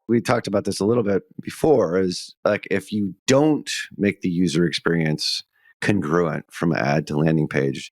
We talked about this a little bit before, is like if you don't make the user experience congruent from ad to landing page,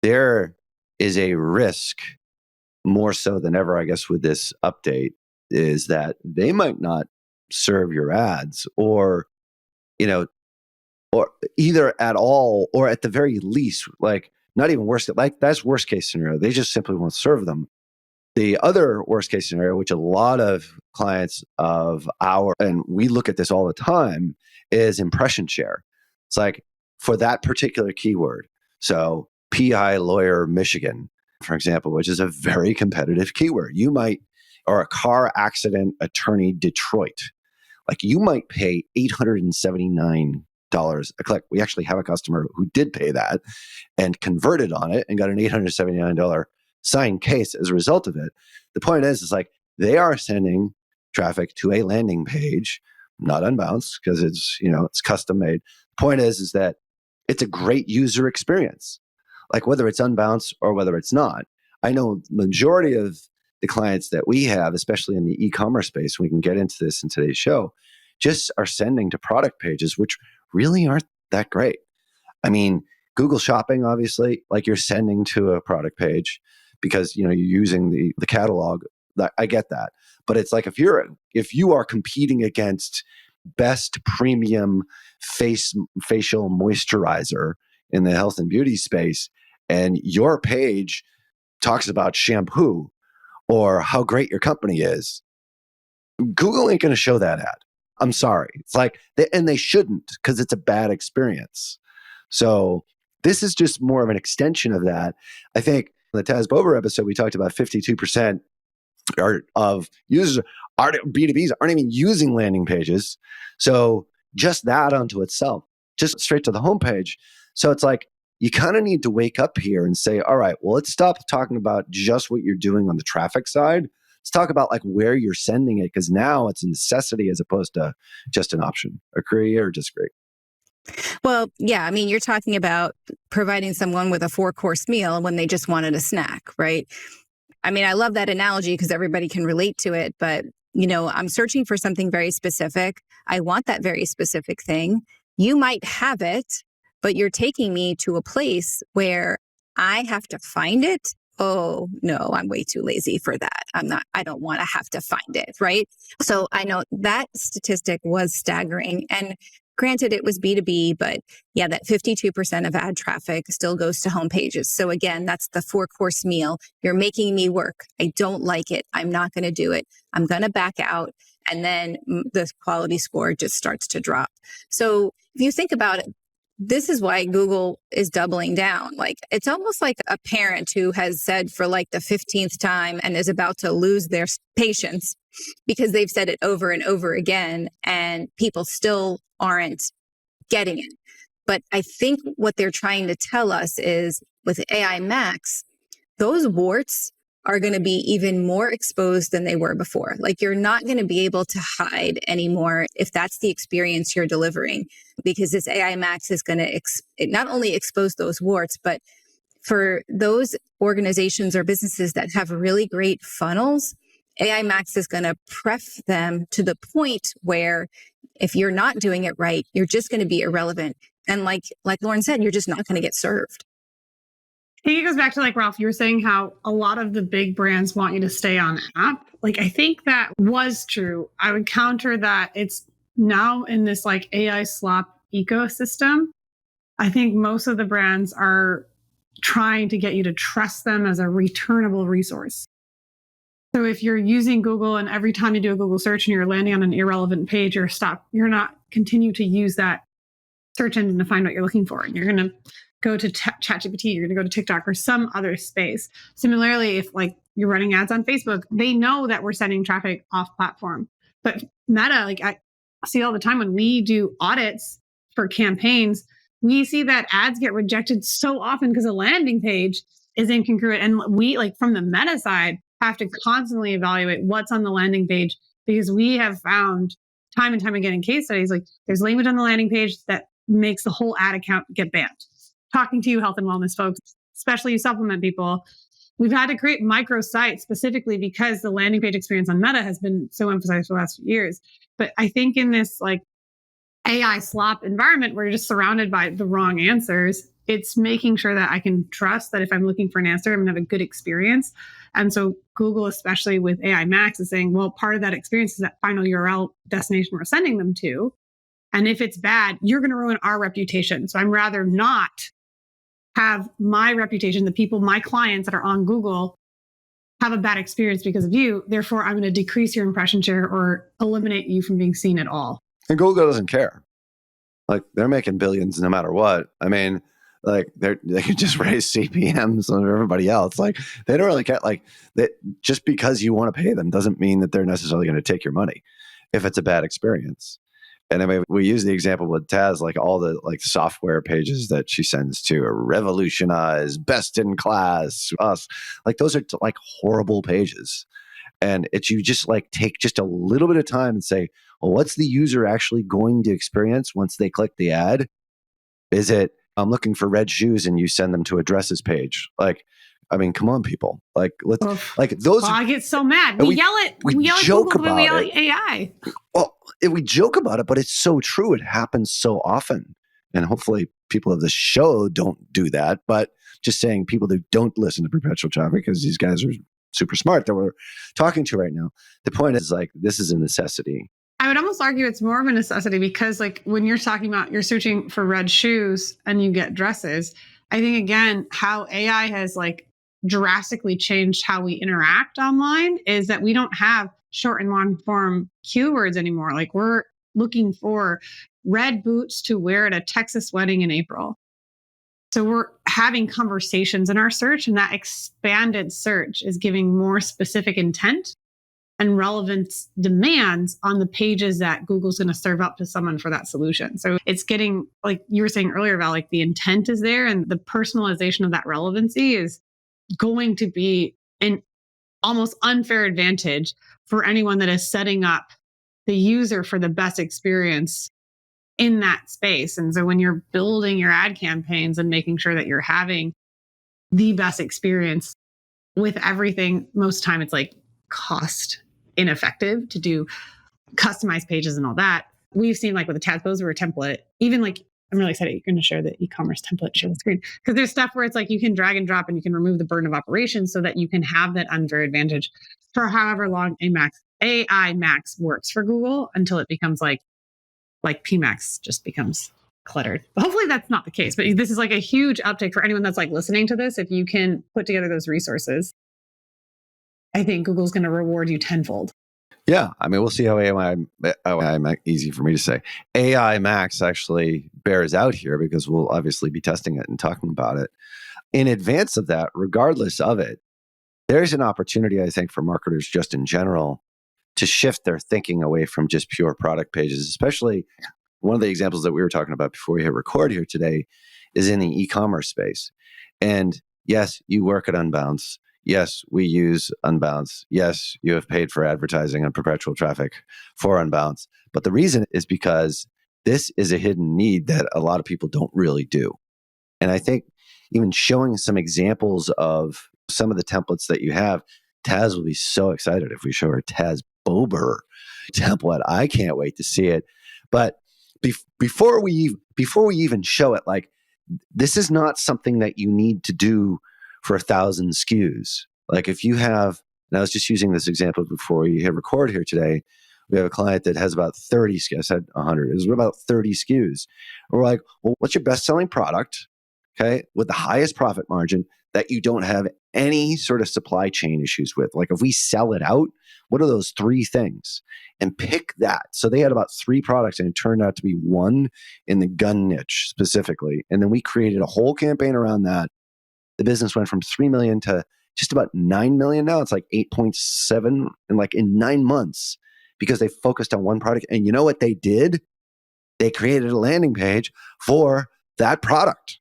there is a risk, more so than ever, I guess, with this update, is that they might not serve your ads, or, you know, or either at all, or at the very least, like not even worst, like that's worst case scenario. They just simply won't serve them. The other worst case scenario, which a lot of clients of and we look at this all the time, is impression share. It's like for that particular keyword. So PI lawyer Michigan, for example, which is a very competitive keyword. You might, or a car accident attorney Detroit, like you might pay $879 a click. We actually have a customer who did pay that and converted on it and got an $879 signed case as a result of it. The point is like they are sending traffic to a landing page, not unbounced, because it's custom made. The point is that it's a great user experience, like whether it's unbounced or whether it's not. I know majority of the clients that we have, especially in the e-commerce space, we can get into this in today's show, just are sending to product pages, which really aren't that great. I mean, Google Shopping, obviously, like you're sending to a product page because you're using the catalog. I get that, but it's like if you are competing against best premium facial moisturizer in the health and beauty space, and your page talks about shampoo or how great your company is, Google ain't going to show that ad. I'm sorry. It's like, and they shouldn't, because it's a bad experience. So this is just more of an extension of that. I think in the Taz Bober episode, we talked about 52% of users, B2Bs, aren't even using landing pages. So just that onto itself, just straight to the homepage. So it's like, you kind of need to wake up here and say, all right, well, let's stop talking about just what you're doing on the traffic side. Let's talk about like where you're sending it, because now it's a necessity as opposed to just an option. Agree or disagree? Well, yeah, I mean, you're talking about providing someone with a 4-course meal when they just wanted a snack, right? I mean, I love that analogy because everybody can relate to it, but I'm searching for something very specific. I want that very specific thing. You might have it, but you're taking me to a place where I have to find it. Oh, no, I'm way too lazy for that. I don't want to have to find it, right? So I know that statistic was staggering. And granted, it was B2B, but yeah, that 52% of ad traffic still goes to home pages. So again, that's the 4-course meal. You're making me work. I don't like it. I'm not going to do it. I'm going to back out. And then the quality score just starts to drop. So if you think about it, this is why Google is doubling down. Like, it's almost like a parent who has said for like the 15th time and is about to lose their patience because they've said it over and over again and people still aren't getting it. But I think what they're trying to tell us is with AI Max, those warts are going to be even more exposed than they were before. Like, you're not going to be able to hide anymore if that's the experience you're delivering, because this AI Max is going to not only expose those warts, but for those organizations or businesses that have really great funnels, AI Max is going to prep them to the point where if you're not doing it right, you're just going to be irrelevant. And like Lauren said, you're just not going to get served. I think it goes back to like Ralph, you were saying how a lot of the big brands want you to stay on app. Like, I think that was true. I would counter that it's now in this like AI slop ecosystem. I think most of the brands are trying to get you to trust them as a returnable resource. So if you're using Google and every time you do a Google search and you're landing on an irrelevant page, you're not continue to use that search engine to find what you're looking for. And you're going to go to ChatGPT, you're going to go to TikTok or some other space. Similarly, if like you're running ads on Facebook, they know that we're sending traffic off platform. But Meta, like I see all the time when we do audits for campaigns, we see that ads get rejected so often because a landing page is incongruent. And we, like from the Meta side, have to constantly evaluate what's on the landing page, because we have found time and time again in case studies, like there's language on the landing page that makes the whole ad account get banned. Talking to you health and wellness folks, especially you supplement people, we've had to create microsites specifically because the landing page experience on Meta has been so emphasized for the last few years. But I think in this like AI slop environment where you're just surrounded by the wrong answers, it's making sure that I can trust that if I'm looking for an answer, I'm going to have a good experience. And so Google, especially with AI Max, is saying, well, part of that experience is that final URL destination we're sending them to. And if it's bad, you're going to ruin our reputation. So I'm rather not have my reputation, the people, my clients that are on Google, have a bad experience because of you. Therefore, I'm going to decrease your impression share or eliminate you from being seen at all. And Google doesn't care. Like, they're making billions no matter what. I mean, like, they can just raise CPMs on everybody else. Like, they don't really care. Like, just because you want to pay them doesn't mean that they're necessarily going to take your money if it's a bad experience. And I mean, we use the example with Taz, like all the like software pages that she sends to are revolutionize, best in class, us. Like, those are like horrible pages. And it's, you just like take just a little bit of time and say, well, what's the user actually going to experience once they click the ad? Is it, I'm looking for red shoes, and you send them to a dresses page? Like, I mean, come on, people. Like, let's, like those. Well, I get so mad. We yell at joke Google, about we yell it. at AI. Well, we joke about it, but it's so true. It happens so often. And hopefully people of the show don't do that. But just saying, people that don't listen to perpetual traffic, because these guys are super smart that we're talking to right now. The point is, like, this is a necessity. I would almost argue it's more of a necessity because, like, when you're talking about you're searching for red shoes and you get dresses, I think, again, how AI has like drastically changed how we interact online is that we don't have short and long form keywords anymore. Like, we're looking for red boots to wear at a Texas wedding in April. So we're having conversations in our search, and that expanded search is giving more specific intent and relevance demands on the pages that Google's going to serve up to someone for that solution. So it's getting, like you were saying earlier, about like the intent is there, and the personalization of that relevancy is going to be an almost unfair advantage for anyone that is setting up the user for the best experience in that space. And so when you're building your ad campaigns and making sure that you're having the best experience with everything, most time it's like cost ineffective to do customized pages and all that. We've seen, like with the Tazos or a template, even like, I'm really excited you're going to share the e-commerce template, share the screen, because there's stuff where it's like you can drag and drop and you can remove the burden of operations so that you can have that unfair advantage for however long AI Max works for Google, until it becomes like PMax just becomes cluttered. But hopefully that's not the case. But this is like a huge uptake for anyone that's like listening to this. If you can put together those resources, I think Google's going to reward you tenfold. Yeah. I mean, we'll see how easy for me to say. AI Max actually bears out here, because we'll obviously be testing it and talking about it. In advance of that, regardless of it, there's an opportunity, I think, for marketers just in general to shift their thinking away from just pure product pages. Especially one of the examples that we were talking about before we hit record here today is in the e-commerce space. And yes, you work at Unbounce. Yes, we use Unbounce. Yes, you have paid for advertising on perpetual traffic for Unbounce. But the reason is because this is a hidden need that a lot of people don't really do. And I think even showing some examples of some of the templates that you have, Taz will be so excited if we show her Taz Bober template. I can't wait to see it. But before we even show it, like, this is not something that you need to do for 1,000 SKUs. Like, if you have, and I was just using this example before we hit record here today, we have a client that has about 30 SKUs. I said 100. It was about 30 SKUs. We're like, well, what's your best-selling product, okay, with the highest profit margin that you don't have any sort of supply chain issues with? Like, if we sell it out, what are those 3 things? And pick that. So they had about 3 products, and it turned out to be one in the gun niche specifically. And then we created a whole campaign around that. The business went from 3 million to just about 9 million now. It's like 8.7 in 9 months, because they focused on one product. And you know what they did? They created a landing page for that product.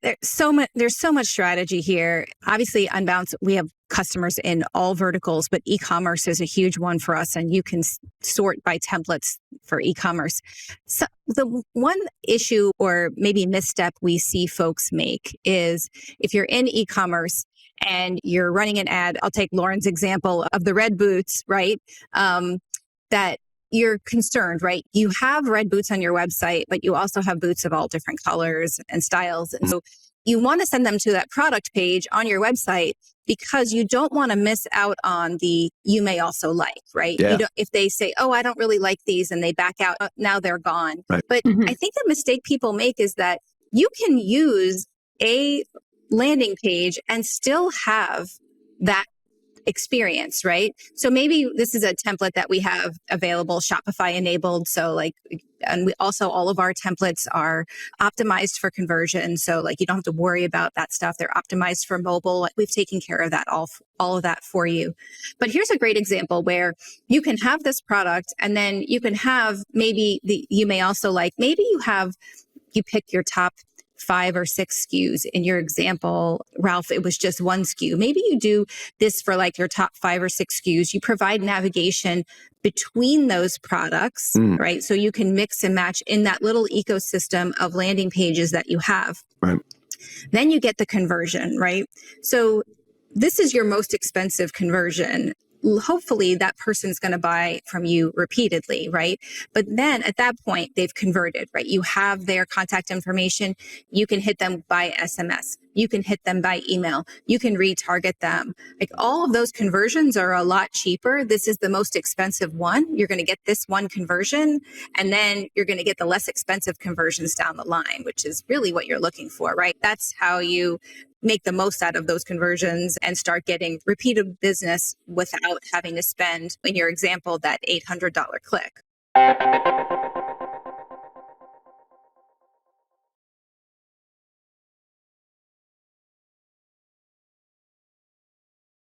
There's so much strategy here. Obviously, Unbounce, we have customers in all verticals, but e-commerce is a huge one for us, and you can sort by templates for e-commerce. So the one issue or maybe misstep we see folks make is, if you're in e-commerce, and you're running an ad. I'll take Lauren's example of the red boots, right? That you're concerned, right? You have red boots on your website, but you also have boots of all different colors and styles. And so you want to send them to that product page on your website because you don't want to miss out on the you may also like, right? Yeah. You don't, if they say, oh, I don't really like these and they back out, now they're gone. Right. But I think the mistake people make is that you can use a landing page and still have that experience, right? So maybe this is a template that we have available, Shopify enabled. So like, and we also, all of our templates are optimized for conversion. So like, you don't have to worry about that stuff. They're optimized for mobile. We've taken care of that, all of that for you. But here's a great example where you can have this product and then you can have maybe you may also like, maybe you pick your top 5 or 6 SKUs. In your example, Ralph, it was just one SKU. Maybe you do this for like your top 5 or 6 SKUs. You provide navigation between those products, right? So you can mix and match in that little ecosystem of landing pages that you have. Right. Then you get the conversion, right? So this is your most expensive conversion. Hopefully that person's going to buy from you repeatedly, right? But then at that point, they've converted, right? You have their contact information. You can hit them by SMS. You can hit them by email. You can retarget them. Like all of those conversions are a lot cheaper. This is the most expensive one. You're going to get this one conversion, and then you're going to get the less expensive conversions down the line, which is really what you're looking for, right? That's how you make the most out of those conversions and start getting repeated business without having to spend, in your example, that $800 click.